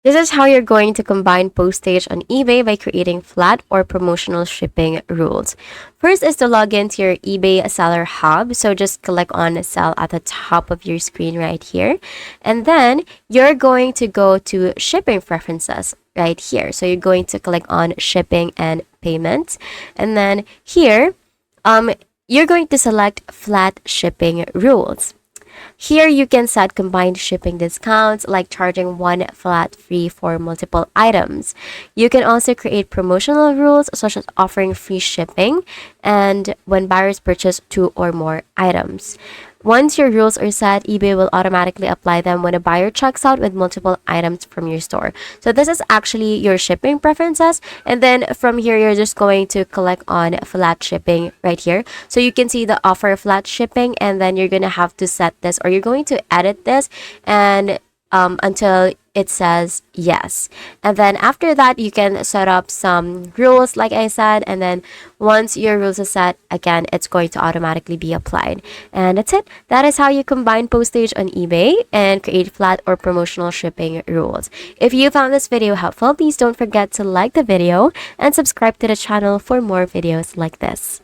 This is how you're going to combine postage on eBay by creating flat or promotional shipping rules. First is to log into your eBay Seller Hub. So just click on Sell at the top of your screen right here. And then you're going to go to Shipping Preferences right here. So you're going to click on Shipping and Payments. And then here, you're going to select Flat Shipping Rules. Here you can set combined shipping discounts like charging one flat fee for multiple items. You can also create promotional rules such as offering free shipping and when buyers purchase two or more items. Once your rules are set, eBay will automatically apply them when a buyer checks out with multiple items from your store. So this is actually your shipping preferences. And then from here, you're just going to click on flat shipping right here. So you can see the offer flat shipping, and then you're going to have to set this, or you're going to edit this and until it says yes. And then after that, you can set up some rules, like I said. And then once your rules are set, again, it's going to automatically be applied. And that's it. That is how you combine postage on eBay and create flat or promotional shipping rules. If you found this video helpful, please don't forget to like the video and subscribe to the channel for more videos like this.